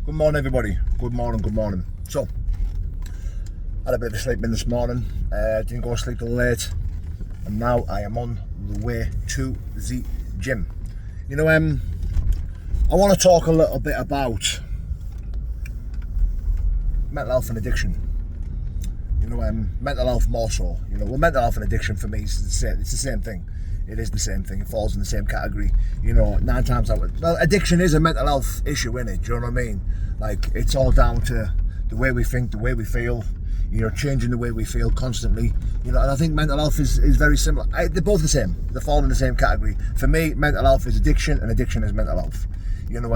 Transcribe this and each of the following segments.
Good morning, everybody. Good morning. So, had a bit of a sleep in this morning. Didn't go to sleep till late, and now I am on the way to the gym. You know, I want to talk a little bit about mental health and addiction. You know, mental health more so. You know, well, mental health and addiction for me is the same. It's the same thing. It is the same thing. It falls in the same category. You know, 9 times out of... Well, addiction is a mental health issue, isn't it? Do you know what I mean? Like, it's all down to the way we think, the way we feel. You know, changing the way we feel constantly. You know, and I think mental health is very similar. They're both the same. They fall in the same category. For me, mental health is addiction, and addiction is mental health. You know,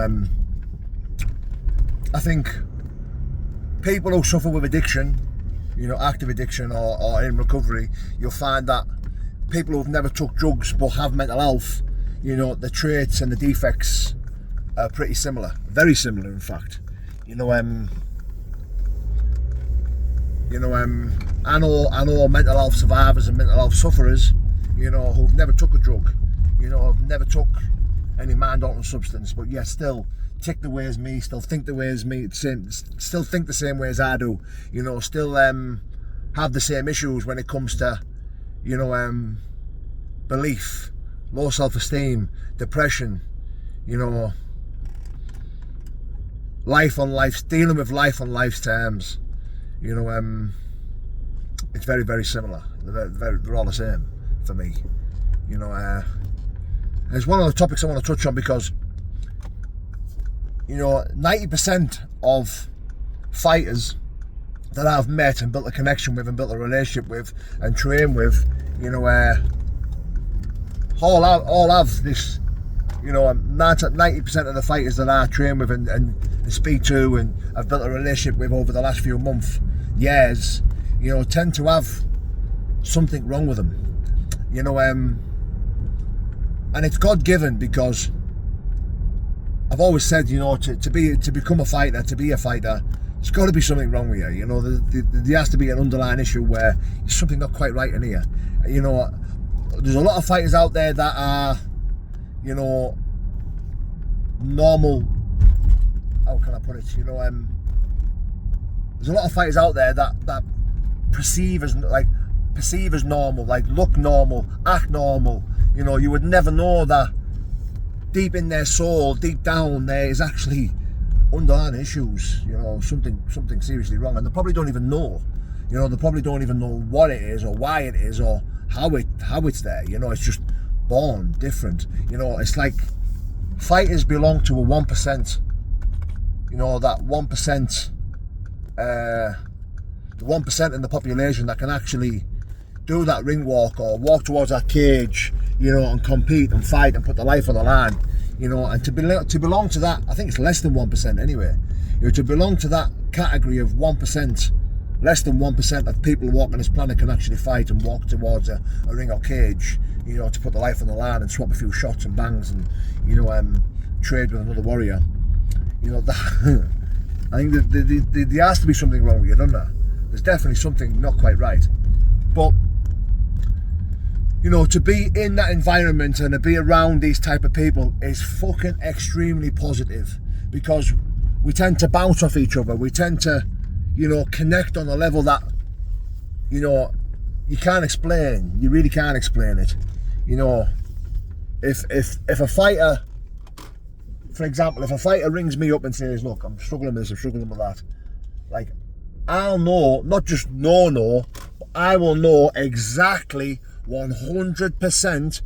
I think people who suffer with addiction, you know, active addiction or in recovery, you'll find that people who've never took drugs but have mental health, you know, the traits and the defects are pretty similar, very similar in fact. I know mental health survivors and mental health sufferers, you know, who've never took a drug, you know, have never took any mind-altering substance, but yet still tick the way as me, still think the way as me, still think the same way as I do, you know, still have the same issues when it comes to, you know, belief, low self-esteem, depression, you know, dealing with life on life's terms. You know, it's very, very similar. They're all the same for me. You know, and it's one of the topics I want to touch on because, you know, 90% of fighters that I've met and built a connection with and built a relationship with and trained with, you know, all have this, you know, 90% of the fighters that I train with and speak to and I've built a relationship with over the last few years, you know, tend to have something wrong with them, you know, and it's God-given because I've always said, you know, to become a fighter, to be a fighter, there's got to be something wrong with you. You know, there has to be an underlying issue where there's something not quite right in here. You know, there's a lot of fighters out there that are, you know, normal. How can I put it? You know, there's a lot of fighters out there that perceive as normal, like look normal, act normal. You know, you would never know that deep in their soul, deep down, there is actually underlying issues, you know, something seriously wrong, and they probably don't even know. You know, they probably don't even know what it is or why it is or how it's there. You know, it's just born different. You know, it's like fighters belong to a 1%. You know, that 1%, the 1% in the population that can actually do that ring walk or walk towards that cage, you know, and compete and fight and put their life on the line. You know, and to belong to that, I think it's less than 1% anyway. You know, to belong to that category of 1%, less than 1% of people walking this planet can actually fight and walk towards a ring or cage, you know, to put their life on the line and swap a few shots and bangs and, you know, trade with another warrior. You know, that, I think there has to be something wrong with you, doesn't there? There's definitely something not quite right. But, you know, to be in that environment and to be around these type of people is fucking extremely positive because we tend to bounce off each other. We tend to, you know, connect on a level that, you know, you can't explain. You really can't explain it. You know, if a fighter, for example, if a fighter rings me up and says, look, I'm struggling with this, I'm struggling with that, like, I'll know, not just know, but I will know exactly 100%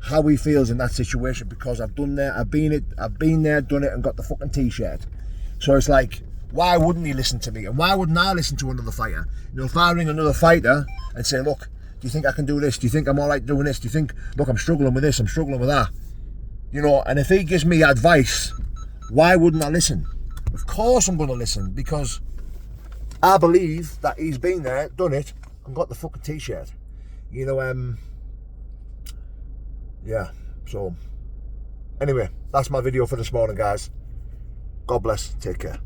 how he feels in that situation because I've been there, done it and got the fucking t-shirt. So it's like, why wouldn't he listen to me? And why wouldn't I listen to another fighter? You know, if I ring another fighter and say, look, do you think I can do this? Do you think I'm alright doing this? Do you think, look, I'm struggling with this, I'm struggling with that? You know, and if he gives me advice, why wouldn't I listen? Of course I'm going to listen because I believe that he's been there, done it, and got the fucking t-shirt. You know, yeah, so, anyway, that's my video for this morning, guys. God bless, take care.